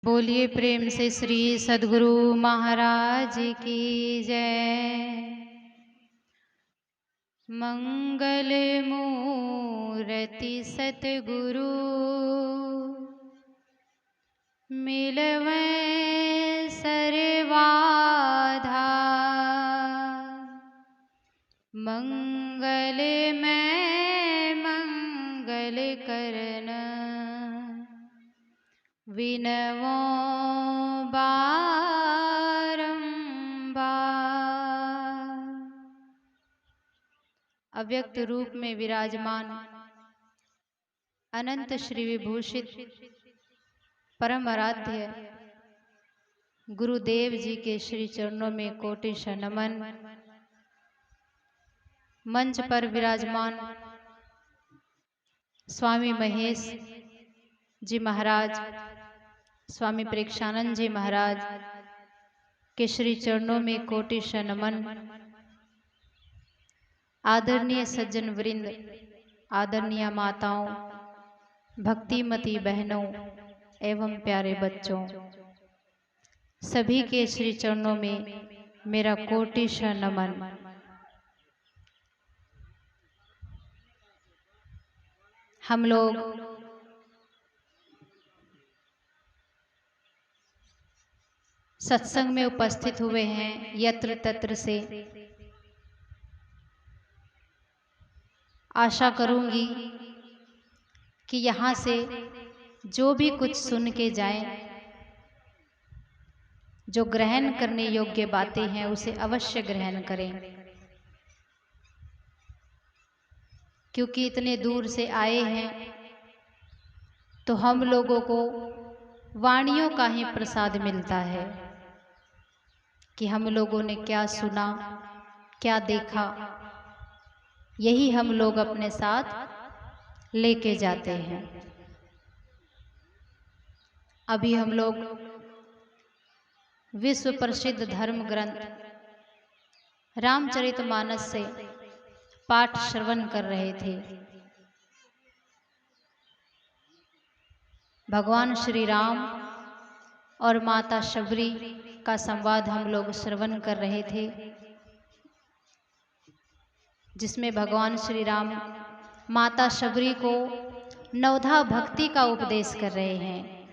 बोलिए प्रेम से श्री सद्गुरु महाराज की जय। मंगल मूर्ति सतगुरु मिलवै सर्वाधा, मंगल में मंगल करन विनवो बारंबार। अव्यक्त रूप में विराजमान अनंत श्री विभूषित परम आराध्य गुरुदेव जी के श्री चरणों में कोटिश नमन। मंच पर विराजमान स्वामी महेश जी महाराज, स्वामी प्रेक्षानंद जी महाराज के श्री चरणों में कोटिश नमन। आदरणीय सज्जन वृंद, आदरणीय माताओं, भक्तिमती बहनों एवं प्यारे बच्चों, सभी के श्री चरणों में मेरा कोटिश नमन। हम लोग सत्संग में उपस्थित हुए हैं यत्र तत्र से। आशा करूंगी कि यहाँ से जो भी कुछ सुन के जाएं, जो ग्रहण करने योग्य बातें हैं उसे अवश्य ग्रहण करें, क्योंकि इतने दूर से आए हैं तो हम लोगों को वाणियों का ही प्रसाद मिलता है कि हम लोगों ने क्या सुना, क्या देखा, यही हम लोग अपने साथ लेके जाते हैं। अभी हम लोग विश्व प्रसिद्ध धर्म ग्रंथ रामचरितमानस से पाठ श्रवण कर रहे थे। भगवान श्री राम और माता शबरी का संवाद हम लोग श्रवण कर रहे थे, जिसमें भगवान श्री राम माता शबरी को नवधा भक्ति का उपदेश कर रहे हैं,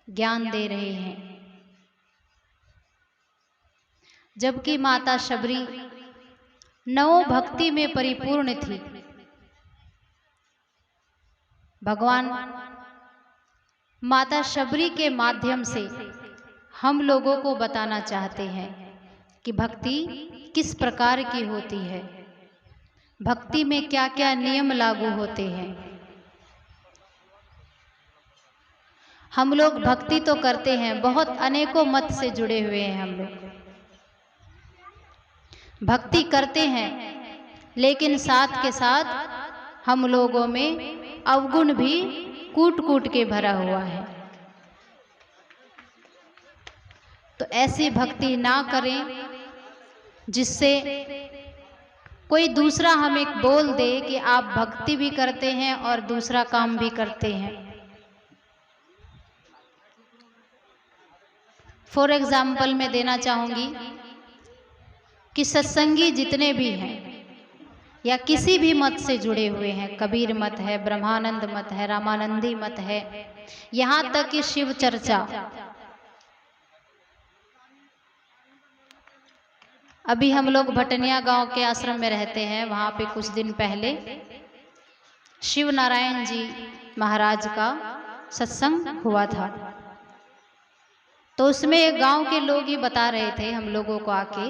ज्ञान दे रहे हैं। जबकि माता शबरी नव भक्ति में परिपूर्ण थी। भगवान माता शबरी के माध्यम से हम लोगों को बताना चाहते हैं कि भक्ति किस प्रकार की होती है, भक्ति में क्या क्या नियम लागू होते हैं। हम लोग भक्ति तो करते हैं, बहुत अनेकों मत से जुड़े हुए हैं हम लोग, भक्ति करते हैं, लेकिन साथ के साथ हम लोगों में अवगुण भी कूट कूट के भरा हुआ है। तो ऐसी भक्ति ना करें जिससे कोई दूसरा हमें बोल दे कि आप भक्ति भी करते हैं और दूसरा काम भी करते हैं। फॉर एग्जाम्पल मैं देना चाहूंगी कि सत्संगी जितने भी हैं या किसी भी मत से जुड़े हुए हैं, कबीर मत है, ब्रह्मानंद मत है, रामानंदी मत है, यहाँ तक कि शिव चर्चा, अभी हम लोग भटनिया गांव के आश्रम में रहते हैं। वहाँ पे कुछ दिन पहले शिव नारायण जी महाराज का सत्संग हुआ था। तो उसमें गांव के लोग ही बता रहे थे हम लोगों को आके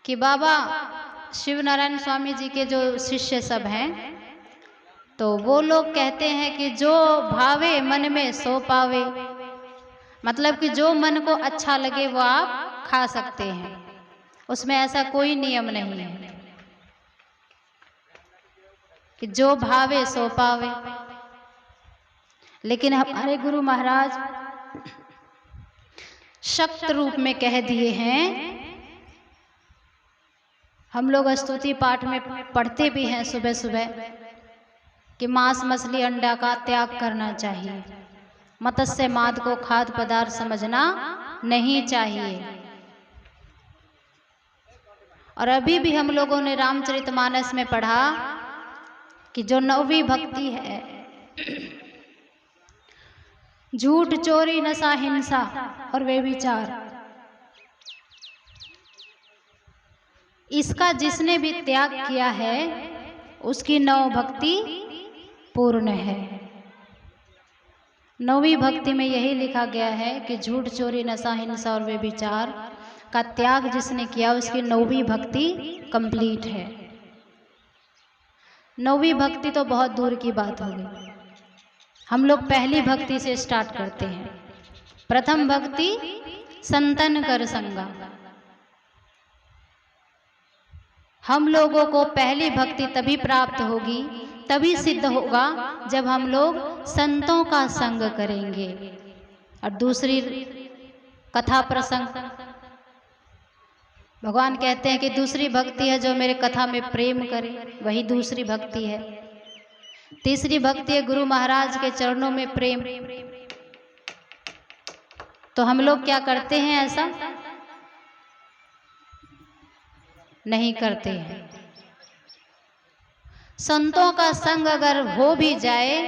कि बाबा शिव नारायण स्वामी जी के जो शिष्य सब हैं, तो वो लोग कहते हैं कि जो भावे मन में सो पावे, मतलब कि जो मन को अच्छा लगे वो आप खा सकते हैं, उसमें ऐसा कोई नियम नहीं है कि जो भावे सो पावे। लेकिन हमारे गुरु महाराज शक्त रूप में कह दिए हैं, हम लोग स्तुति पाठ में पढ़ते भी हैं सुबह सुबह कि मांस मछली अंडा का त्याग करना चाहिए, मत्स्य माद को खाद्य पदार्थ समझना नहीं चाहिए। और अभी भी हम लोगों ने रामचरितमानस में पढ़ा कि जो 9वीं भक्ति है, झूठ, चोरी, नशा, हिंसा और व्यभिचार, इसका जिसने भी त्याग किया है उसकी 9 भक्ति पूर्ण है। 9वीं भक्ति में यही लिखा गया है कि झूठ, चोरी, नशा, हिंसा और व्यभिचार का त्याग जिसने किया उसकी 9वीं भक्ति कंप्लीट है। 9वीं भक्ति तो बहुत दूर की बात होगी, हम लोग पहली भक्ति से स्टार्ट करते हैं। प्रथम भक्ति संतन कर संगा। हम लोगों को पहली भक्ति तभी प्राप्त होगी, तभी सिद्ध होगा जब हम लोग संतों का संग करेंगे। और दूसरी कथा प्रसंग, भगवान कहते हैं कि दूसरी भक्ति है जो मेरे कथा में प्रेम करे, वही दूसरी भक्ति है। तीसरी भक्ति है गुरु महाराज के चरणों में प्रेम। तो हम लोग क्या करते हैं? ऐसा नहीं करते हैं। संतों का संग अगर हो भी जाए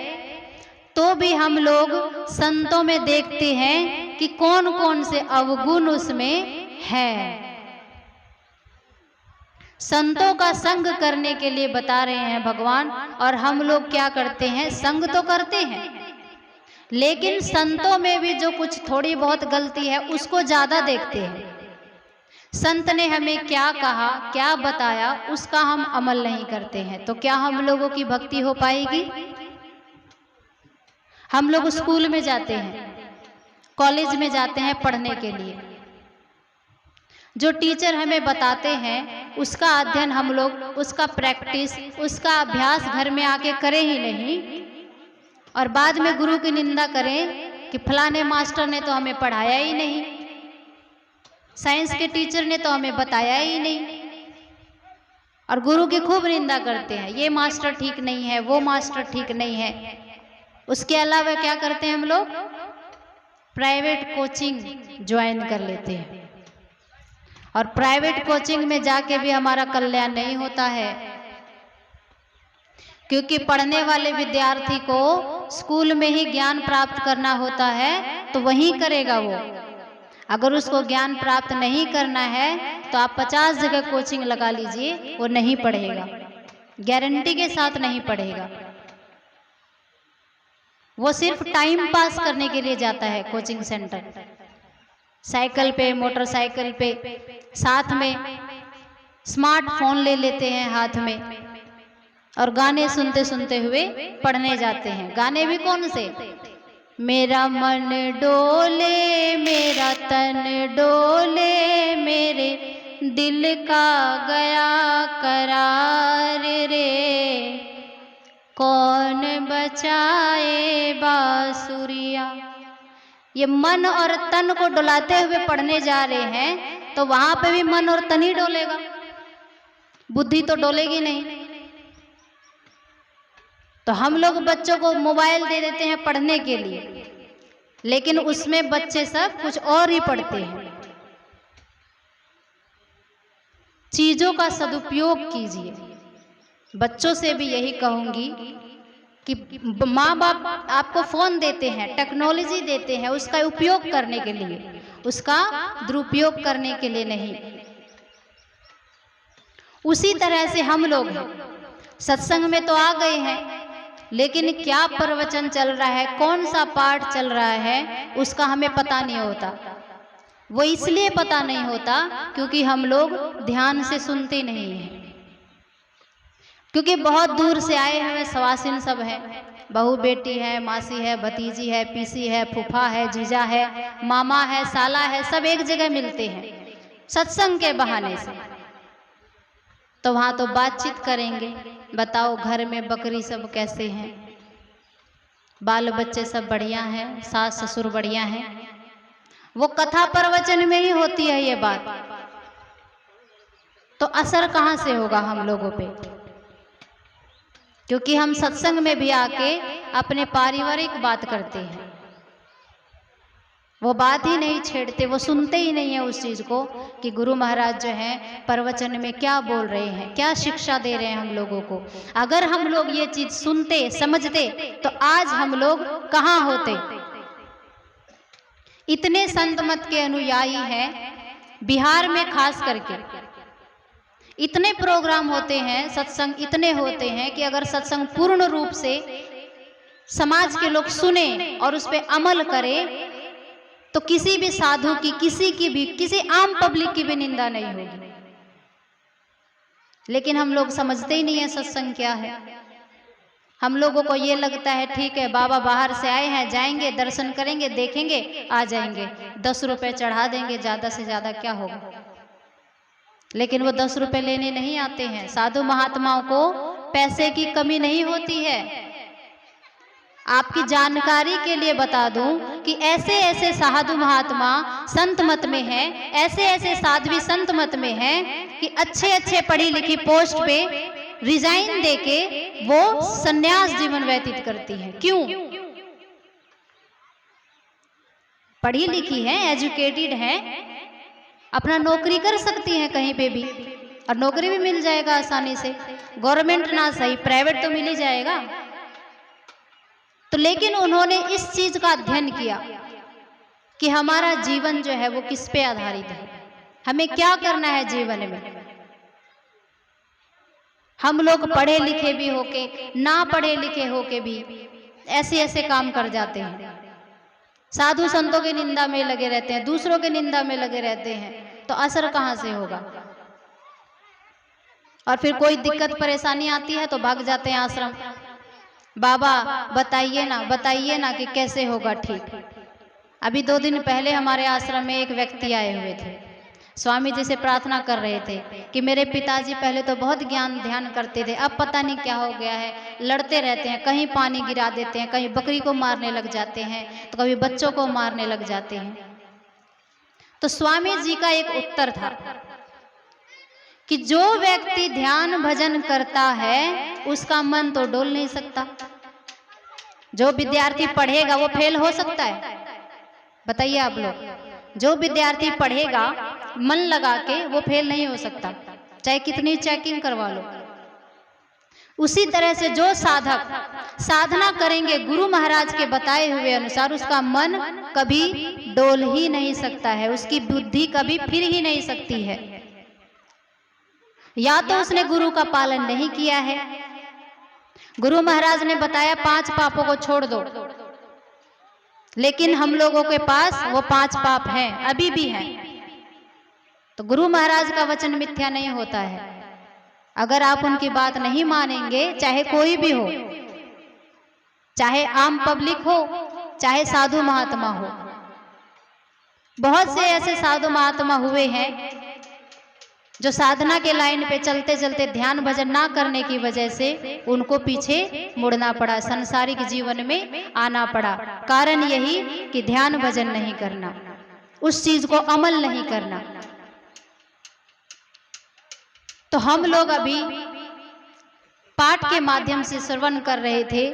तो भी हम लोग संतों में देखते हैं कि कौन कौन से अवगुण उसमें है। संतों का संग करने के लिए बता रहे हैं भगवान, और हम लोग क्या करते हैं? संग तो करते हैं, लेकिन संतों में भी जो कुछ थोड़ी बहुत गलती है उसको ज्यादा देखते हैं। संत ने हमें क्या कहा, क्या बताया, उसका हम अमल नहीं करते हैं, तो क्या हम लोगों की भक्ति हो पाएगी? हम लोग स्कूल में जाते हैं, कॉलेज में जाते हैं पढ़ने के लिए, जो टीचर हमें बताते हैं उसका अध्ययन हम लोग, उसका प्रैक्टिस, उसका अभ्यास घर में आके करें ही नहीं, और बाद में गुरु की निंदा करें कि फलाने मास्टर ने तो हमें पढ़ाया ही नहीं, साइंस के टीचर ने तो हमें बताया ही नहीं, और गुरु की खूब निंदा करते हैं, ये मास्टर ठीक नहीं है, वो मास्टर ठीक नहीं है। उसके अलावा क्या करते हैं हम लोग? प्राइवेट कोचिंग ज्वाइन कर लेते हैं, और प्राइवेट कोचिंग में जाके भी हमारा कल्याण नहीं होता है, क्योंकि पढ़ने वाले विद्यार्थी को स्कूल में ही ज्ञान प्राप्त करना होता है तो वहीं करेगा वो। अगर उसको ज्ञान प्राप्त नहीं करना है तो आप 50 जगह कोचिंग लगा लीजिए, वो नहीं पढ़ेगा, गारंटी के साथ नहीं पढ़ेगा। वो सिर्फ टाइम पास करने के लिए जाता है कोचिंग सेंटर, साइकिल पे, मोटरसाइकिल पे, साथ में स्मार्टफोन ले लेते हैं हाथ में, और गाने सुनते सुनते हुए पढ़ने जाते हैं। गाने भी कौन से? मेरा मन डोले, मेरा तन डोले, मेरे दिल का गया करार रे, कौन बचाए बांसुरिया। ये मन और तन को डुलाते हुए पढ़ने जा रहे हैं, तो वहां पे भी मन और तन ही डोलेगा, बुद्धि तो डोलेगी नहीं। तो हम लोग बच्चों को मोबाइल दे देते हैं पढ़ने के लिए, लेकिन उसमें बच्चे सब कुछ और ही पढ़ते हैं। चीजों का सदुपयोग कीजिए। बच्चों से भी यही कहूंगी कि माँ बाप आपको फोन देते हैं, टेक्नोलॉजी देते हैं उसका उपयोग करने के लिए, उसका दुरुपयोग करने के लिए नहीं। उसी तरह से हम लोग हैं, सत्संग में तो आ गए हैं, लेकिन क्या प्रवचन चल रहा है, कौन सा पाठ चल रहा है, उसका हमें पता नहीं होता। वो इसलिए पता नहीं होता क्योंकि हम लोग ध्यान से सुनते नहीं हैं, क्योंकि बहुत दूर से आए हुए सवासिन सब हैं, बहू बेटी है, मासी है, भतीजी है, पीसी है, फूफा है, जीजा है, मामा है, साला है, सब एक जगह मिलते हैं सत्संग के बहाने से। तो वहाँ तो बातचीत करेंगे, बताओ घर में बकरी सब कैसे हैं, बाल बच्चे सब बढ़िया हैं, सास ससुर बढ़िया हैं। वो कथा प्रवचन में ही होती है ये बात, तो असर कहाँ से होगा हम लोगों पे? क्योंकि हम सत्संग में भी आके अपने पारिवारिक बात करते हैं, वो बात ही नहीं छेड़ते, वो सुनते ही नहीं है उस चीज़ को कि गुरु महाराज जो हैं प्रवचन में क्या बोल रहे हैं, क्या शिक्षा दे रहे हैं हम लोगों को। अगर हम लोग ये चीज़ सुनते समझते तो आज हम लोग कहाँ होते। इतने संत मत के अनुयायी हैं बिहार में, खास करके इतने प्रोग्राम होते हैं, सत्संग इतने होते हैं कि अगर सत्संग पूर्ण रूप से समाज के लोग सुने और उस पर अमल करें तो किसी भी साधु की, किसी आम पब्लिक की भी निंदा नहीं होगी। लेकिन हम लोग समझते ही नहीं है सत्संग क्या है। हम लोगों को ये लगता है ठीक है बाबा बाहर से आए हैं, जाएंगे दर्शन करेंगे, देखेंगे, आ जाएंगे, 10 रुपए चढ़ा देंगे, ज्यादा से ज्यादा क्या होगा। लेकिन वो 10 रुपए लेने नहीं आते हैं। साधु महात्माओं को पैसे की कमी नहीं होती है। आपकी जानकारी के लिए बता दूं कि ऐसे ऐसे साधु महात्मा संत मत में हैं, ऐसे ऐसे साध्वी संत मत में हैं कि अच्छे अच्छे पढ़ी लिखी पोस्ट पे रिजाइन देके वो संन्यास जीवन व्यतीत करती हैं। क्यों? पढ़ी लिखी हैं, एजुकेटेड हैं, अपना नौकरी कर सकती हैं कहीं पे भी, और नौकरी भी मिल जाएगा आसानी से। गवर्नमेंट ना सही, प्राइवेट तो मिल ही जाएगा। तो लेकिन उन्होंने इस चीज का अध्ययन किया कि हमारा जीवन जो है वो किस पे आधारित है, हमें क्या करना है जीवन में। हम लोग पढ़े लिखे भी होके, ना पढ़े लिखे होके भी ऐसे ऐसे काम कर जाते हैं। साधु संतों की निंदा में लगे रहते हैं, दूसरों की निंदा में लगे रहते हैं, तो असर कहाँ से होगा। और फिर कोई दिक्कत परेशानी आती है तो भाग जाते हैं आश्रम। बाबा बताइए ना कि कैसे होगा ठीक। अभी 2 दिन पहले हमारे आश्रम में एक व्यक्ति आए हुए थे, स्वामी जी से प्रार्थना कर रहे थे कि मेरे पिताजी पहले तो बहुत ज्ञान ध्यान करते थे, अब पता नहीं क्या हो गया है, लड़ते रहते हैं, कहीं पानी गिरा देते हैं, कहीं बकरी को मारने लग जाते हैं, तो कभी बच्चों को मारने लग जाते हैं। तो स्वामी जी का एक उत्तर था कि जो व्यक्ति ध्यान भजन करता है उसका मन तो डोल नहीं सकता। जो विद्यार्थी पढ़ेगा वो फेल हो सकता है? बताइए आप लोग। जो विद्यार्थी पढ़ेगा मन लगा के वो फेल नहीं हो सकता, चाहे कितनी चेकिंग करवा लो। उसी तरह से जो साधक साधना करेंगे गुरु महाराज के बताए हुए अनुसार, उसका मन कभी डोल ही नहीं सकता है, उसकी बुद्धि कभी फिर ही नहीं सकती है। या तो उसने गुरु का पालन नहीं किया है। गुरु महाराज ने बताया 5 पापों को छोड़ दो, लेकिन हम लोगों के पास वो 5 पाप हैं, अभी भी हैं। तो गुरु महाराज का वचन मिथ्या नहीं होता है। अगर आप उनकी बात नहीं मानेंगे, चाहे कोई भी हो, चाहे आम पब्लिक हो, चाहे साधु महात्मा हो। बहुत से ऐसे साधु महात्मा हुए हैं जो साधना के लाइन पे चलते चलते ध्यान भजन ना करने की वजह से उनको पीछे मुड़ना पड़ा, संसारिक जीवन में आना पड़ा। कारण यही कि ध्यान भजन नहीं करना, उस चीज को अमल नहीं करना। तो हम लोग अभी पाठ के माध्यम से श्रवण कर रहे थे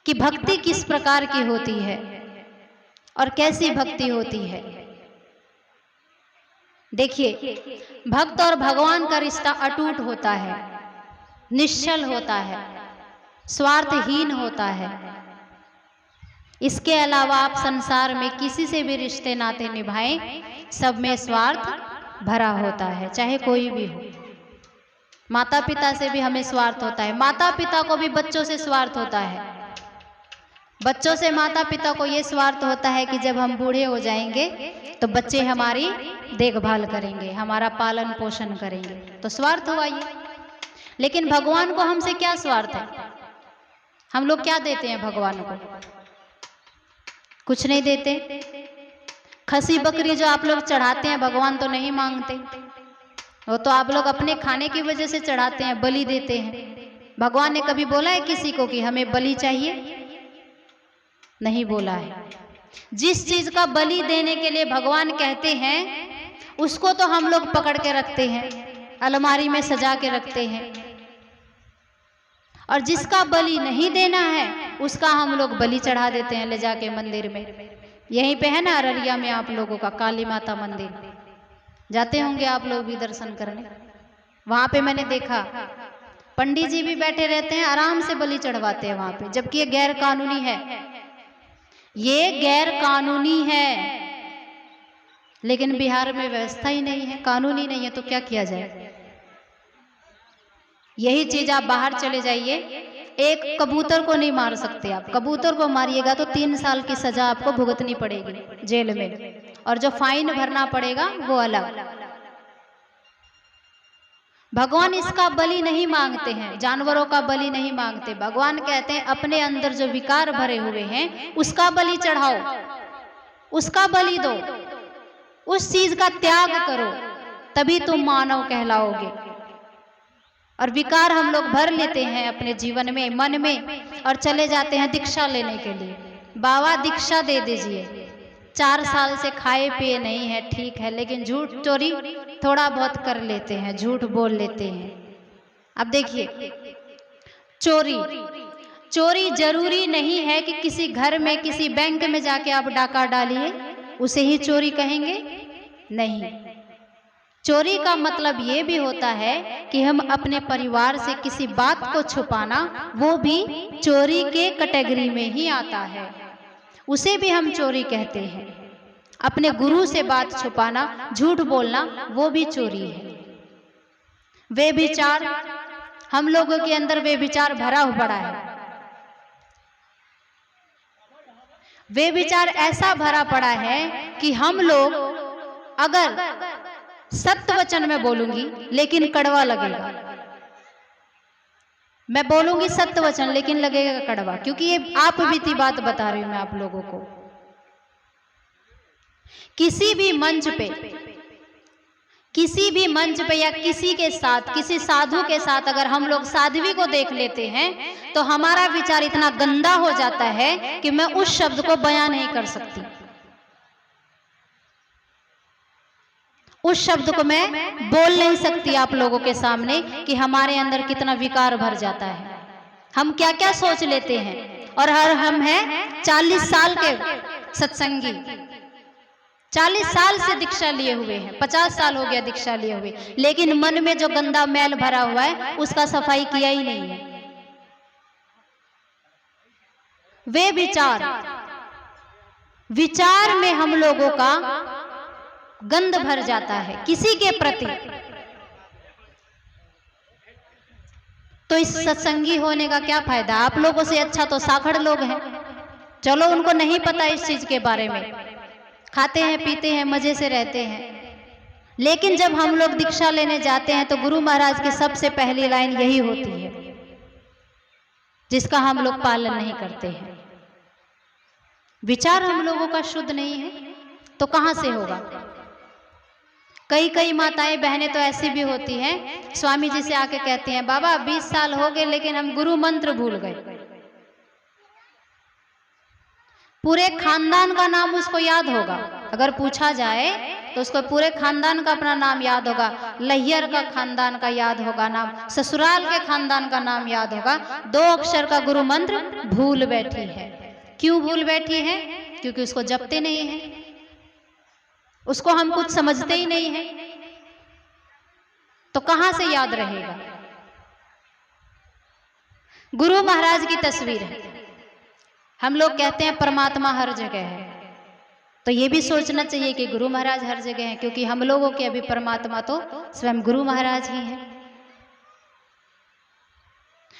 कि भक्ति किस प्रकार की होती है और कैसी भक्ति होती है। देखिए, भक्त और भगवान का रिश्ता अटूट होता है, निश्चल होता है, स्वार्थहीन होता है। इसके अलावा आप संसार में किसी से भी रिश्ते नाते निभाएं, सब में स्वार्थ भरा होता है, चाहे कोई भी हो। माता पिता से भी हमें स्वार्थ होता है, माता पिता को भी बच्चों से स्वार्थ होता है। बच्चों से माता पिता को ये स्वार्थ होता है कि जब हम बूढ़े हो जाएंगे तो बच्चे हमारी देखभाल करेंगे, हमारा पालन पोषण करेंगे, तो स्वार्थ हुआ ये। लेकिन भगवान को हमसे क्या स्वार्थ है? हम लोग क्या देते हैं भगवान को? कुछ नहीं देते। खसी बकरी जो आप लोग चढ़ाते हैं भगवान तो नहीं मांगते, वो तो आप लोग अपने खाने की वजह से चढ़ाते हैं, बलि देते हैं। भगवान ने कभी बोला है किसी को कि हमें बलि चाहिए? नहीं बोला है। जिस चीज का बलि देने के लिए भगवान कहते हैं उसको तो हम लोग पकड़ के रखते हैं, अलमारी में सजा के रखते हैं, और जिसका बलि नहीं देना है उसका हम लोग बलि चढ़ा देते हैं ले जाके मंदिर में। यहीं पे है ना अररिया में आप लोगों का काली माता मंदिर, जाते होंगे आप लोग भी दर्शन करने। वहां पे मैंने देखा पंडित जी भी बैठे रहते हैं, आराम से बलि चढ़वाते हैं वहां पे, जबकि ये गैर कानूनी है। ये गैर कानूनी है, लेकिन बिहार में व्यवस्था ही नहीं है, कानूनी नहीं है, तो क्या किया जाए। यही चीज आप बाहर चले जाइए, एक कबूतर को नहीं मार सकते आप। कबूतर को मारिएगा तो 3 साल की सजा आपको भुगतनी पड़ेगी जेल में, और जो फाइन भरना पड़ेगा वो अलग। भगवान इसका बलि नहीं मांगते हैं, जानवरों का बलि नहीं मांगते। भगवान कहते हैं अपने अंदर जो विकार भरे हुए हैं उसका बलि चढ़ाओ, उसका बलि दो, उस चीज का त्याग करो, तभी तुम मानव कहलाओगे। और विकार हम लोग भर लेते हैं अपने जीवन में, मन में, और चले जाते हैं दीक्षा लेने के लिए। बाबा दीक्षा दे दीजिए, 4 साल से खाए पिए नहीं है, ठीक है, लेकिन झूठ चोरी थोड़ा बहुत कर लेते हैं, झूठ बोल लेते हैं। अब देखिए, चोरी जरूरी नहीं है कि किसी घर में किसी बैंक में जाके आप डाका डालिए उसे ही चोरी कहेंगे, नहीं। चोरी का मतलब ये भी होता है कि हम अपने परिवार से किसी बात को छुपाना, वो भी चोरी के कैटेगरी में ही आता है, उसे भी हम चोरी कहते हैं। अपने गुरु से बात छुपाना, झूठ बोलना, वो भी चोरी है। वे विचार हम लोगों के अंदर वे विचार भरा पड़ा है, वे विचार ऐसा भरा पड़ा है कि हम लोग, अगर सत्य वचन में बोलूंगी लेकिन कड़वा लगेगा, मैं बोलूंगी सत्य वचन लेकिन लगेगा कड़वा, क्योंकि ये आप बीती बात बता रही हूं मैं आप लोगों को। किसी भी मंच पे या किसी के साथ, किसी साधु के साथ अगर हम लोग साध्वी को देख लेते हैं तो हमारा विचार इतना गंदा हो जाता है कि मैं उस शब्द को बयान नहीं कर सकती, उस शब्द को मैं बोल नहीं सकती आप लोगों के सामने कि हमारे अंदर कितना विकार भर जाता है, हम क्या क्या सोच लेते हैं। और हम हैं 40 साल के सत्संगी, 40 साल से दीक्षा लिए हुए हैं, 50 साल हो गया दीक्षा लिए हुए, लेकिन मन में जो गंदा मैल भरा हुआ है उसका सफाई किया ही नहीं है। वे विचार में हम लोगों का गंध भर जाता है किसी के प्रति, तो इस सत्संगी होने का क्या फायदा। आप लोगों से अच्छा तो साखड़ लोग हैं, चलो उनको नहीं पता इस चीज के बारे में, खाते हैं पीते हैं मजे से रहते हैं, लेकिन जब हम लोग दीक्षा लेने जाते हैं तो गुरु महाराज की सबसे पहली लाइन यही होती है, जिसका हम लोग पालन नहीं करते हैं। विचार हम लोगों का शुद्ध नहीं है तो कहां से होगा। कई माताएं बहनें तो ऐसी भी होती हैं, स्वामी जी से आके कहती हैं बाबा 20 साल हो गए लेकिन हम गुरु मंत्र भूल गए। पूरे खानदान का नाम उसको याद होगा, अगर पूछा जाए तो उसको पूरे खानदान का अपना नाम याद होगा, लहियर का खानदान का याद होगा नाम, ससुराल के खानदान का नाम याद होगा, 2 अक्षर का गुरु मंत्र भूल बैठी है। क्यों भूल बैठी है? क्योंकि उसको जपते नहीं है, उसको हम कुछ समझते ही नहीं है, तो कहां से याद रहेगा। गुरु महाराज की तस्वीर है, हम लोग कहते हैं परमात्मा हर जगह है, तो ये भी सोचना चाहिए कि गुरु महाराज हर जगह हैं, क्योंकि हम लोगों के अभी परमात्मा तो स्वयं गुरु महाराज ही हैं।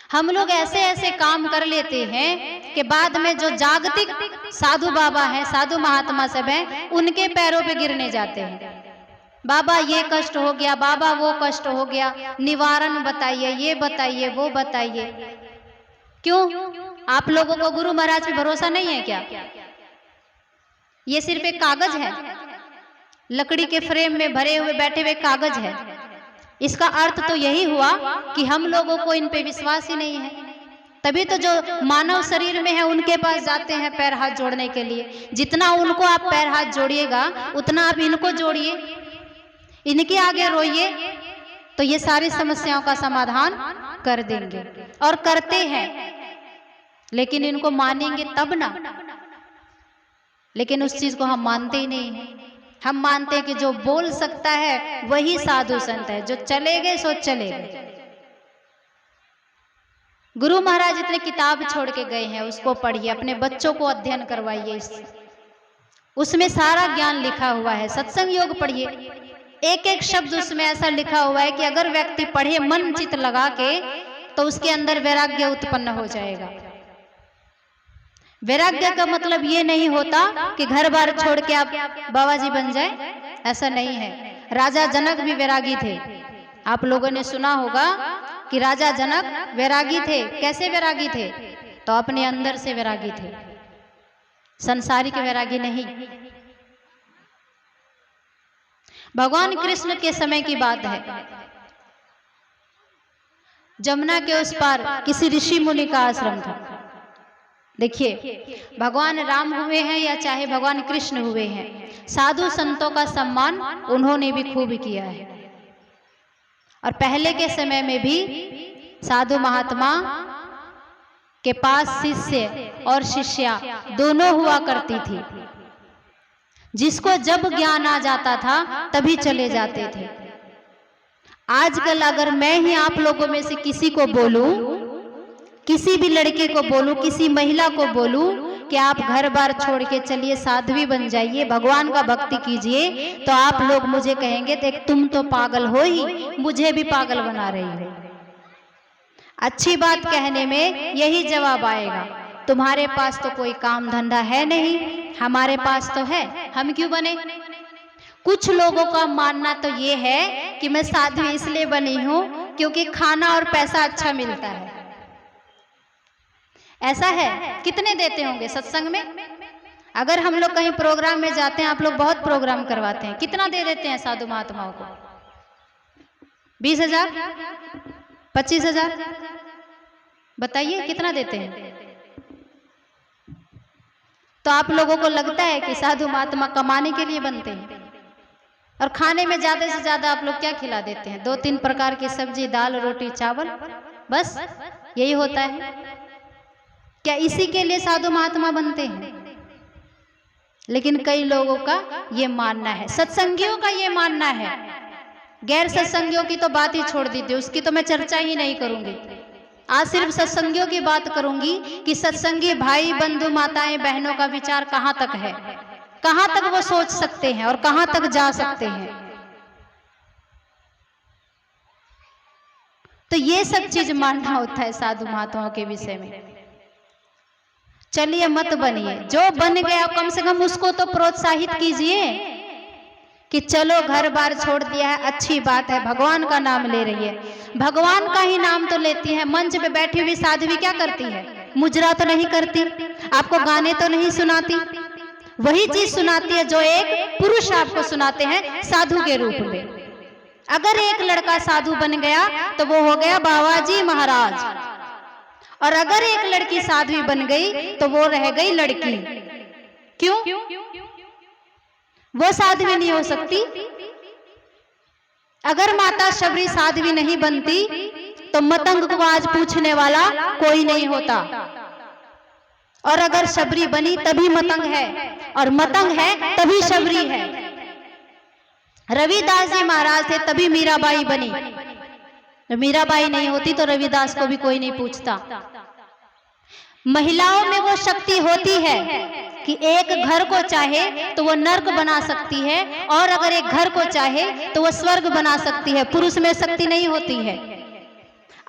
हम लोग ऐसे काम कर लेते हैं कि बाद में जो जागतिक साधु बाबा हैं, साधु महात्मा सब हैं, उनके पैरों पे गिरने जाते हैं। बाबा ये कष्ट हो गया, बाबा वो कष्ट हो गया, निवारण बताइए, ये बताइए, वो बताइए। क्यों? आप लोगों को गुरु महाराज पे भरोसा नहीं है क्या? ये सिर्फ एक कागज है, लकड़ी के फ्रेम में भरे हुए बैठे हुए कागज है। इसका अर्थ तो यही हुआ कि हम लोगों को इन पे विश्वास ही नहीं है, तभी तो जो मानव शरीर में है उनके पास जाते हैं पैर हाथ जोड़ने के लिए। जितना उनको आप पैर हाथ जोड़िएगा उतना आप इनको जोड़िए, इनके आगे रोइए, तो ये सारी समस्याओं का समाधान कर देंगे, और करते हैं, लेकिन इनको मानेंगे तब ना। लेकिन उस चीज को हम मानते ही नहीं हैं। हम मानते हैं कि जो बोल सकता है वही साधु संत है, जो चले गए सो चले गए। गुरु महाराज इतने किताब छोड़ के गए हैं, उसको पढ़िए, अपने बच्चों को अध्ययन करवाइए, उसमें सारा ज्ञान लिखा हुआ है। सत्संग योग पढ़िए, एक एक शब्द उसमें ऐसा लिखा हुआ है कि अगर व्यक्ति पढ़े मन चित लगा के तो उसके अंदर वैराग्य उत्पन्न हो जाएगा। वैराग्य का मतलब ये नहीं होता कि घर बार छोड़ के आप बाबा जी बन जाए, ऐसा नहीं है। राजा जनक भी वैरागी थे। आप लोगों ने सुना होगा कि राजा जनक वैरागी थे। कैसे वैरागी थे? तो अपने अंदर से वैरागी थे, संसारिक वैरागी नहीं। भगवान कृष्ण के समय की बात है, जमुना के उस पार किसी ऋषि मुनि का आश्रम था। देखिए, भगवान राम हुए हैं या चाहे भगवान कृष्ण हुए हैं, साधु संतों का सम्मान उन्होंने भी खूब किया है। और पहले के समय में भी साधु महात्मा के पास शिष्य और शिष्या दोनों हुआ करती थी। जिसको जब ज्ञान आ जाता था तभी चले जाते थे। आजकल अगर मैं ही आप लोगों में से किसी को बोलूं, किसी भी लड़के को बोलूं, किसी महिला को बोलूं कि आप घर बार छोड़ के चलिए, साध्वी बन जाइए, भगवान का भक्ति कीजिए, तो आप लोग मुझे कहेंगे देख तुम तो पागल हो ही, मुझे भी पागल बना रही हो। अच्छी बात कहने में यही जवाब आएगा, तुम्हारे पास तो कोई काम धंधा है नहीं, हमारे पास तो है, हम क्यों बने। कुछ लोगों का मानना तो ये है कि मैं साध्वी इसलिए बनी हूं क्योंकि खाना और पैसा अच्छा मिलता है। ऐसा है? कितने देते होंगे सत्संग में? अगर हम लोग कहीं प्रोग्राम में जाते हैं, आप लोग बहुत प्रोग्राम करवाते हैं, कितना दे देते हैं साधु महात्माओं को? 20,000, 25,000, बताइए कितना देते हैं? तो आप लोगों को लगता है कि साधु महात्मा कमाने के लिए बनते हैं? और खाने में ज्यादा से ज्यादा आप लोग क्या खिला देते हैं? 2-3 प्रकार की सब्जी, दाल, रोटी, चावल, बस यही होता है। क्या इसी के लिए साधु महात्मा बनते हैं? लेकिन कई लोगों का ये मानना है, सत्संगियों का ये मानना है। गैर सत्संगियों की तो बात ही छोड़ दीजिए, उसकी तो मैं चर्चा ही नहीं करूंगी। आज सिर्फ सत्संगियों की बात करूंगी कि सत्संगी भाई, बंधु, माताएं, बहनों का विचार कहां तक है, कहां तक वो सोच सकते हैं और कहां तक जा सकते हैं। तो ये सब चीज मानना होता है साधु महात्माओं के विषय में। चलिए मत बनिए, जो बन गया कम से कम उसको तो प्रोत्साहित कीजिए कि चलो घर बार छोड़ दिया है, अच्छी बात है, भगवान का नाम ले रही है। भगवान का ही नाम तो लेती है। मंच पे बैठी हुई साध्वी क्या करती है? मुजरा तो नहीं करती, आपको गाने तो नहीं सुनाती, वही चीज सुनाती है जो एक पुरुष आपको सुनाते हैं साधु के रूप में। अगर एक लड़का साधु बन गया तो वो हो गया बाबा जी महाराज, और अगर एक लड़की साध्वी बन गई तो वो रह गई लड़की। क्यों? वो साध्वी नहीं हो सकती। अगर माता शबरी साध्वी नहीं बनती तो मतंग को आज पूछने वाला कोई नहीं होता, और अगर शबरी बनी तभी मतंग है, और मतंग है तभी शबरी है। रविदास जी महाराज थे तभी मीराबाई बनी, मीराबाई नहीं होती तो रविदास को भी कोई नहीं पूछता। महिलाओं में वो शक्ति होती है कि एक घर को चाहे तो वो नर्क बना सकती है, और अगर एक घर को चाहे तो वो स्वर्ग बना सकती है। पुरुष में शक्ति नहीं होती है।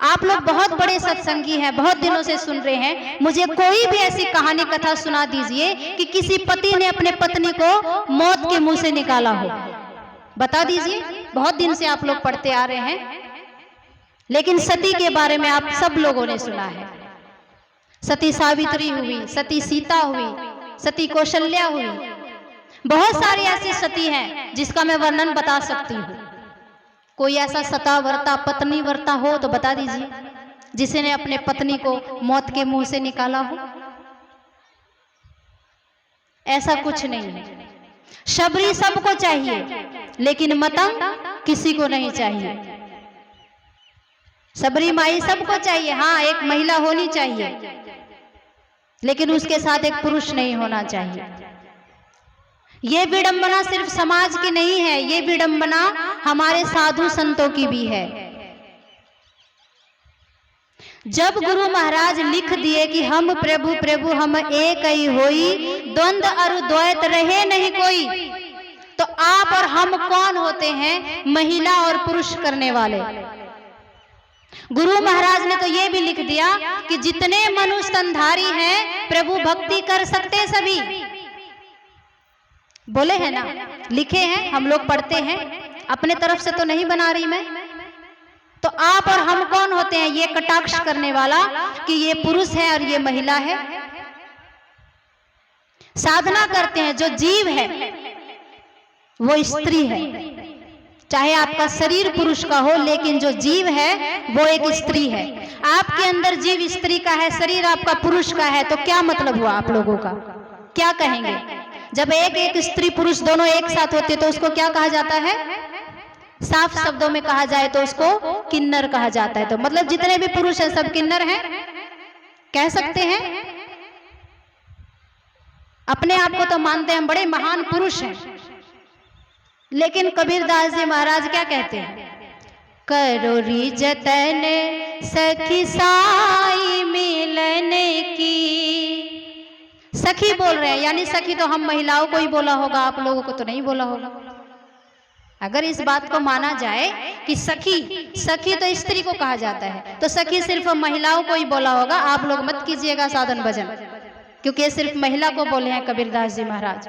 आप लोग बहुत बड़े सत्संगी हैं, बहुत दिनों से सुन रहे हैं, मुझे कोई भी ऐसी कहानी कथा सुना दीजिए कि किसी पति ने अपने पत्नी को मौत के मुंह से निकाला हो, बता दीजिए। बहुत दिन से आप लोग पढ़ते आ रहे हैं, लेकिन सती के बारे में आप सब लोगों ने सुना है। सती सावित्री हुई, सती सीता हुई, सती कौशल्या हुई, बहुत सारी ऐसी सती हैं जिसका मैं वर्णन बता सकती हूँ। कोई ऐसा सता वर्ता, पत्नी वर्ता हो तो बता दीजिए जिसने अपने पत्नी को मौत के मुंह से निकाला हो। ऐसा कुछ नहीं है। शबरी सबको चाहिए, लेकिन मतंग किसी को नहीं चाहिए। शबरी माई सबको चाहिए, हाँ एक महिला होनी चाहिए, लेकिन उसके साथ एक पुरुष नहीं होना चाहिए। ये विडंबना सिर्फ समाज की नहीं है, ये विडंबना हमारे साधु संतों की भी है। जब गुरु महाराज लिख दिए कि हम प्रभु प्रभु हम एक ही होई, द्वंद्व और द्वैत रहे नहीं कोई, तो आप और हम कौन होते हैं? महिला और पुरुष करने वाले। गुरु महाराज ने तो ये भी लिख दिया कि जितने मनुष्य स्तनधारी हैं प्रभु भक्ति कर सकते सभी। बोले हैं ना, लिखे हैं, हम लोग पढ़ते हैं, अपने तरफ से तो नहीं बना रही मैं। तो आप और हम कौन होते हैं ये कटाक्ष करने वाला कि ये पुरुष है और ये महिला है? साधना करते हैं जो जीव है वो स्त्री है, चाहे आपका शरीर पुरुष का हो, लेकिन जो जीव है वो एक स्त्री है। आपके अंदर जीव स्त्री का है, शरीर आपका पुरुष का है, तो क्या मतलब हुआ आप लोगों का? क्या कहेंगे? जब एक स्त्री पुरुष दोनों एक साथ होते तो उसको क्या कहा जाता है? साफ शब्दों में कहा जाए तो उसको किन्नर कहा जाता है। तो मतलब जितने भी पुरुष हैं सब किन्नर हैं, कह सकते हैं। अपने आप को तो मानते हैं बड़े महान पुरुष हैं, लेकिन कबीरदास जी महाराज क्या कहते हैं? करो री जतन सखी साई मिलन की। सखी बोल रहे हैं, यानी सखी तो हम महिलाओं को ही बोला होगा, आप लोगों को तो नहीं बोला होगा। अगर इस बात को माना जाए कि सखी तो स्त्री को कहा जाता है, तो सखी सिर्फ महिलाओं को ही बोला होगा। आप लोग मत कीजिएगा साधन भजन, क्योंकि ये सिर्फ महिला को बोले हैं कबीरदास जी महाराज।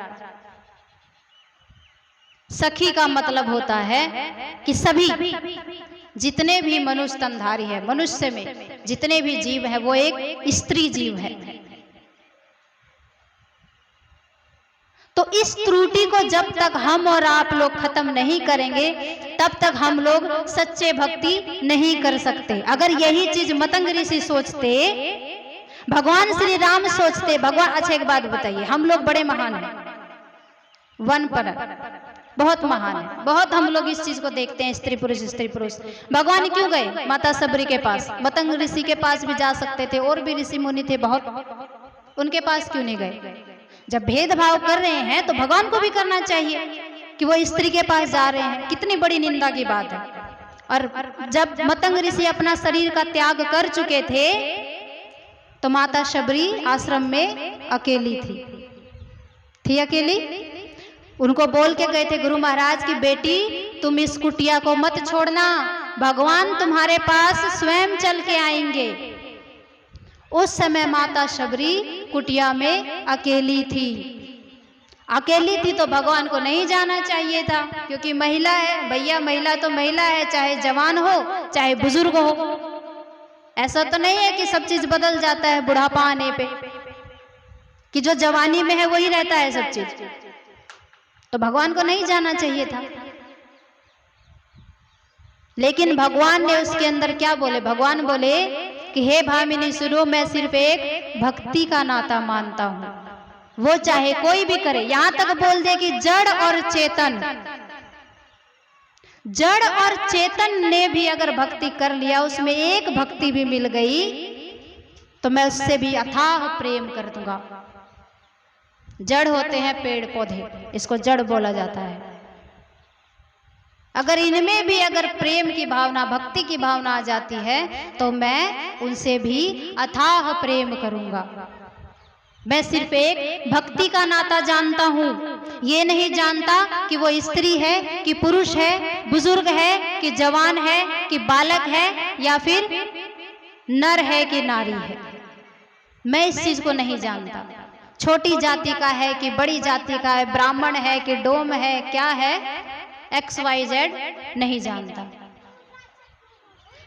सखी का मतलब होता है कि सभी जितने भी मनुष्य स्तनधारी है, मनुष्य में जितने भी जीव है वो एक स्त्री जीव है। तो इस त्रुटि को जब तक हम और आप लोग खत्म नहीं करेंगे तब तक हम लोग सच्चे भक्ति नहीं कर सकते। अगर यही चीज मतंग ऋषि सोचते, भगवान श्री राम सोचते, भगवान, अच्छा एक बात बताइए, हम लोग बड़े महान हैं, वन पर बहुत महान है, बहुत हम लोग इस चीज को देखते हैं, स्त्री पुरुष। भगवान क्यों गए माता सबरी के पास? मतंग ऋषि के पास भी जा सकते थे, और भी ऋषि मुनि थे बहुत, उनके पास क्यों नहीं गए? जब भेदभाव कर रहे हैं तो भगवान को भी करना चाहिए कि वो स्त्री के पास जा रहे हैं, कितनी बड़ी निंदा की बात है। और जब मतंग ऋषि अपना शरीर का त्याग कर चुके थे तो माता शबरी आश्रम में अकेली थी अकेली। उनको बोल के गए थे गुरु महाराज की बेटी तुम इस कुटिया को मत छोड़ना, भगवान तुम्हारे पास स्वयं चल के आएंगे। उस समय माता शबरी कुटिया में अकेली थी तो भगवान को नहीं जाना चाहिए था, क्योंकि महिला है भैया, महिला तो महिला है, चाहे जवान हो चाहे बुजुर्ग हो। ऐसा तो नहीं है कि सब चीज बदल जाता है बुढ़ापा आने पे, कि जो जवानी में है वही रहता है सब चीज। तो भगवान को नहीं जाना चाहिए था, लेकिन भगवान ने उसके अंदर क्या बोले? भगवान बोले कि हे भामिनी सुनो, मैं सिर्फ एक भक्ति का नाता मानता हूं, वो चाहे कोई भी करे। यहां तक बोल दे कि जड़ और चेतन ने भी अगर भक्ति कर लिया, उसमें एक भक्ति भी मिल गई तो मैं उससे भी अथाह प्रेम कर दूंगा। जड़ होते हैं पेड़ पौधे, इसको जड़ बोला जाता है। अगर इनमें भी अगर प्रेम की भावना, भक्ति की भावना आ जाती है तो मैं उनसे भी अथाह प्रेम करूंगा। मैं सिर्फ एक भक्ति का नाता जानता हूं, ये नहीं जानता कि वो स्त्री है कि पुरुष है, बुजुर्ग है कि जवान है कि बालक है, या फिर नर है कि नारी है। मैं इस चीज को नहीं जानता। छोटी जाति का है कि बड़ी जाति का है, ब्राह्मण है कि डोम है, क्या है, XYZ नहीं जानता।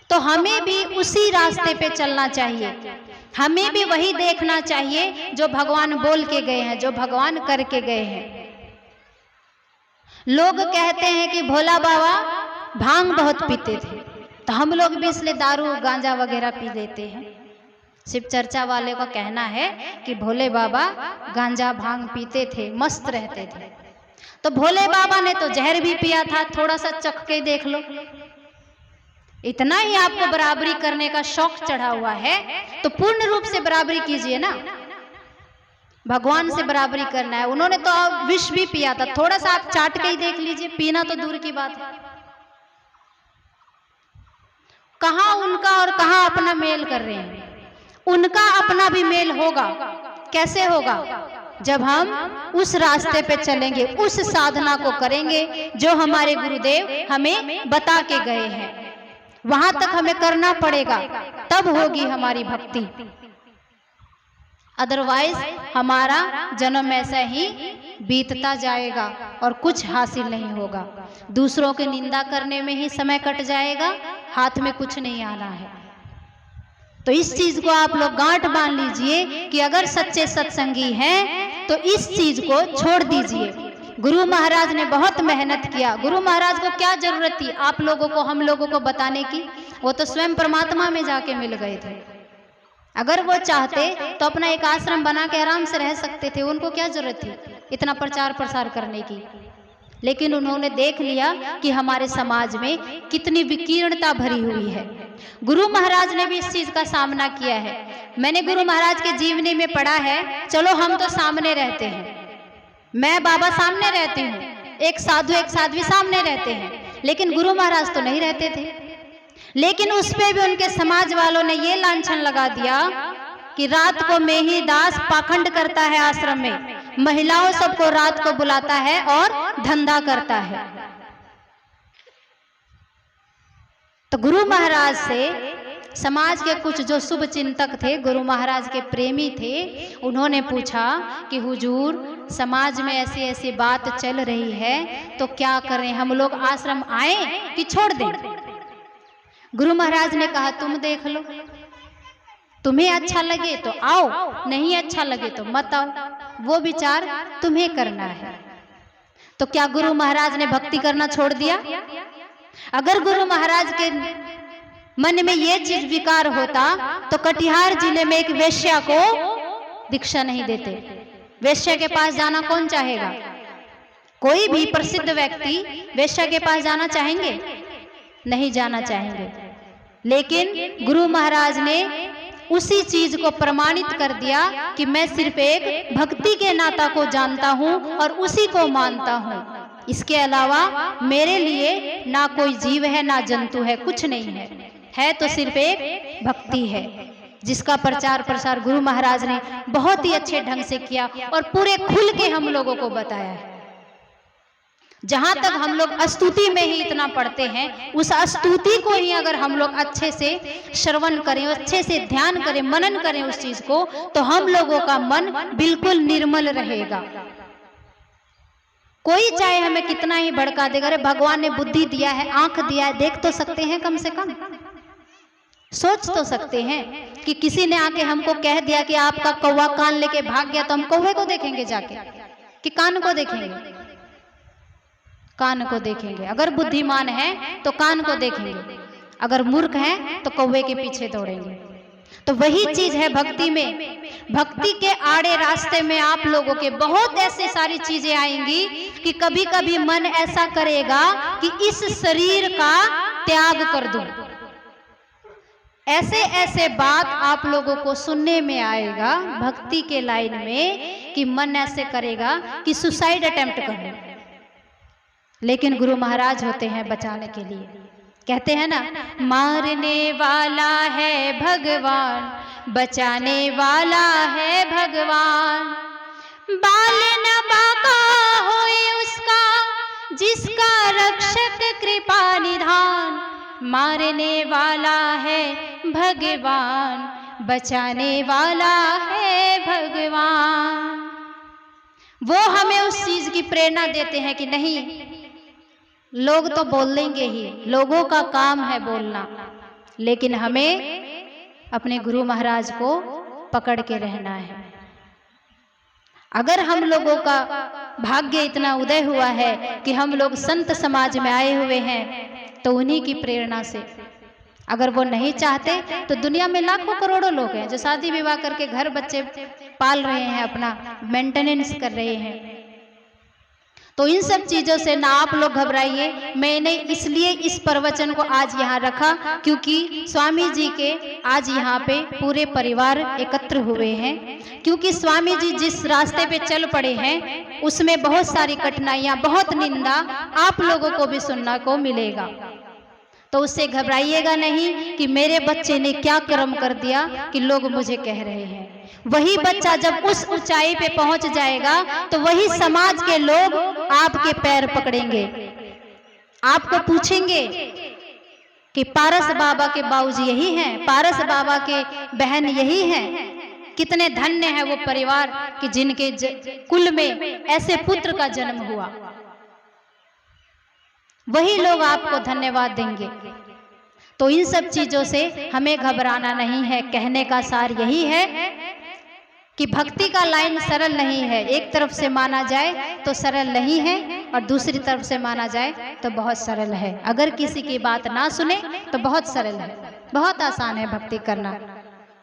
तो हमें भी उसी रास्ते पे चलना चाहिए, हमें भी वही देखना चाहिए जो भगवान बोल के गए हैं, जो भगवान करके गए हैं। लोग कहते हैं कि भोला बाबा भांग बहुत पीते थे, तो हम लोग भी इसलिए दारू गांजा वगैरह पी लेते हैं। शिव चर्चा वाले का कहना है कि भोले बाबा गांजा भांग पीते थे, मस्त रहते थे। तो भोले बाबा ने तो जहर भी पिया था, थोड़ा सा चख के देख लो। इतना ही आपको बराबरी करने का शौक चढ़ा हुआ है तो पूर्ण रूप से बराबरी कीजिए ना। भगवान से बराबरी करना है। उन्होंने तो विष भी पिया था, थोड़ा सा आप चाट के ही देख लीजिए, पीना तो दूर की बात है। कहाँ उनका और कहाँ अपना मेल कर रहे हैं। उनका अपना भी मेल होगा, कैसे होगा? जब हम उस रास्ते पे चलेंगे, उस साधना को करेंगे जो हमारे गुरुदेव हमें बता के गए हैं, वहां तक हमें करना पड़ेगा, तब होगी हमारी भक्ति। अदरवाइज हमारा जन्म ऐसा ही बीतता जाएगा और कुछ हासिल नहीं होगा। दूसरों की निंदा करने में ही समय कट जाएगा, हाथ में कुछ नहीं आना है। तो इस चीज को आप लोग गांठ बांध लीजिए कि अगर सच्चे सत्संगी हैं तो इस चीज को छोड़ दीजिए। गुरु महाराज ने बहुत मेहनत किया। गुरु महाराज को क्या जरूरत थी आप लोगों को, हम लोगों को बताने की? वो तो स्वयं परमात्मा में जाके मिल गए थे। अगर वो चाहते तो अपना एक आश्रम बना के आराम से रह सकते थे। उनको क्या जरूरत थी इतना प्रचार प्रसार करने की? लेकिन उन्होंने देख लिया कि हमारे समाज में कितनी विकीर्णता भरी हुई है। गुरु महाराज ने भी इस चीज का सामना किया है। मैंने गुरु महाराज के जीवनी में पढ़ा है, चलो हम तो सामने रहते हैं, मैं बाबा सामने रहती हूँ, एक साध्वी सामने रहते हैं, लेकिन गुरु महाराज तो नहीं रहते थे। लेकिन उस पे भी उनके समाज वालों ने ये लांछन लगा दिया कि रात को मेही दास पाखंड करता है आश्रम में, महिलाओं सबको रात को बुलाता है और धंधा करता है। तो गुरु महाराज से समाज के कुछ जो शुभ चिंतक थे, गुरु महाराज के प्रेमी थे, उन्होंने पूछा कि हुजूर समाज में ऐसी ऐसी बात चल रही है तो क्या करें, हम लोग आश्रम आए कि छोड़ दें? गुरु महाराज ने कहा तुम देख लो, तुम्हें अच्छा लगे तो आओ, नहीं अच्छा लगे तो मत आओ, वो विचार तुम्हें करना है। तो क्या गुरु महाराज ने भक्ति करना छोड़ दिया? अगर गुरु महाराज के मन में ये चीज विकार होता तो कटिहार जिले में एक वेश्या को दीक्षा नहीं देते। वेश्या के पास जाना कौन चाहेगा? कोई भी प्रसिद्ध व्यक्ति वेश्या के पास जाना चाहेंगे? नहीं जाना चाहेंगे। लेकिन गुरु महाराज ने उसी चीज को प्रमाणित कर दिया कि मैं सिर्फ एक भक्ति के नाता को जानता हूं और उसी को मानता हूं, इसके अलावा मेरे लिए ना कोई जीव है ना जंतु है, कुछ नहीं है तो सिर्फ एक भक्ति है, जिसका प्रचार प्रसार गुरु महाराज ने बहुत ही अच्छे ढंग से किया और पूरे खुल के हम लोगों को बताया है। जहां तक हम लोग स्तुति में ही इतना पढ़ते हैं, उस स्तुति को ही अगर हम लोग अच्छे से श्रवण करें, अच्छे से ध्यान करें, मनन करें उस चीज को, तो हम लोगों का मन बिल्कुल निर्मल रहेगा। कोई चाहे हमें कितना ही भड़का देगा, अरे भगवान ने बुद्धि दिया है, आंख दिया है, देख तो सकते हैं, कम से कम सोच तो सकते हैं। कि किसी ने आके हमको कह दिया कि आपका कौवा कान लेके भाग गया, तो हम कौवे को देखेंगे जाके कि कान को देखेंगे? कान को देखेंगे। अगर बुद्धिमान है तो कान को देखेंगे, अगर मूर्ख है तो कौवे के पीछे दौड़ेंगे। तो वही चीज है भक्ति में। भक्ति के आड़े रास्ते में आप लोगों के बहुत ऐसे सारी चीजें आएंगी कि कभी कभी मन ऐसा करेगा कि इस शरीर का त्याग कर दूं। ऐसे ऐसे बात आप लोगों को सुनने में आएगा भक्ति के लाइन में कि मन ऐसे करेगा कि सुसाइड अटेम्प्ट कर लूं। लेकिन गुरु महाराज होते हैं बचाने के लिए। कहते हैं ना, मारने वाला है भगवान, बचाने वाला है भगवान, बाल न बाका होए उसका, जिसका रक्षक कृपा निधान। मारने वाला है भगवान, बचाने वाला है भगवान। वो हमें उस चीज की प्रेरणा देते हैं कि नहीं, लोग तो बोल देंगे ही, लोगों का काम है बोलना, लेकिन हमें अपने गुरु महाराज को पकड़ के रहना है। अगर हम लोगों का भाग्य इतना उदय हुआ है कि हम लोग संत समाज में आए हुए हैं, तो उन्हीं की प्रेरणा से। अगर वो नहीं चाहते तो दुनिया में लाखों करोड़ों लोग हैं जो शादी विवाह करके घर बच्चे पाल रहे हैं, अपना मेंटेनेंस कर रहे हैं। तो इन सब चीज़ों से ना आप लोग घबराइए। मैंने इसलिए इस प्रवचन को आज यहाँ रखा क्योंकि स्वामी जी के आज यहाँ पे पूरे परिवार एकत्र हुए हैं, क्योंकि स्वामी जी जिस रास्ते पे चल पड़े हैं उसमें बहुत सारी कठिनाइयाँ, बहुत निंदा आप लोगों को भी सुनने को मिलेगा। तो उससे घबराइएगा नहीं कि मेरे बच्चे ने क्या कर्म कर दिया कि लोग मुझे कह रहे हैं। वही बच्चा जब उस ऊंचाई पे पहुंच जाएगा तो वही समाज के लोग आपके पैर पकड़ेंगे, आपको पूछेंगे कि पारस बाबा के बाबूजी यही हैं, पारस बाबा के बहन यही हैं। कितने धन्य है वो परिवार कि जिनके कुल में ऐसे पुत्र का जन्म हुआ। वही लोग आपको धन्यवाद देंगे। तो इन सब चीजों से हमें घबराना नहीं है। कहने का सार यही है कि भक्ति का लाइन सरल नहीं है। एक तरफ से माना जाए तो सरल नहीं है और दूसरी तरफ से माना जाए तो बहुत सरल है। अगर किसी की बात ना सुने तो बहुत सरल है, बहुत आसान है भक्ति करना।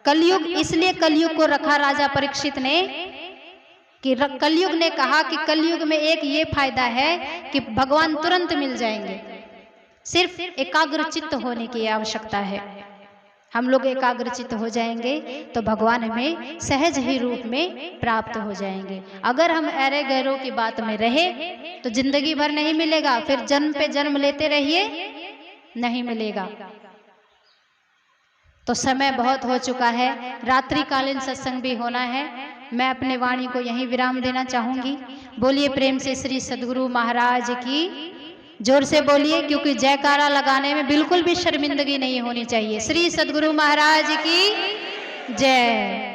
कलयुग, इसलिए कलयुग को रखा राजा परीक्षित ने कि कलयुग ने कहा कि कलयुग में एक ये फायदा है कि भगवान तुरंत मिल जाएंगे, सिर्फ एकाग्र चित्त होने की आवश्यकता है। हम लोग एकाग्र चित्त हो जाएंगे तो भगवान हमें सहज ही रूप में प्राप्त हो जाएंगे। अगर हम ऐरे गैरों की बात में रहे तो जिंदगी भर नहीं मिलेगा, फिर जन्म पे जन्म लेते रहिए, नहीं मिलेगा। तो समय बहुत हो चुका है, रात्रिकालीन सत्संग भी होना है। मैं अपने वाणी को यहीं विराम देना चाहूंगी। बोलिए प्रेम से श्री सद्गुरु महाराज की, जोर से बोलिए, क्योंकि जयकारा लगाने में बिल्कुल भी शर्मिंदगी नहीं होनी चाहिए। श्री सद्गुरु महाराज की जय।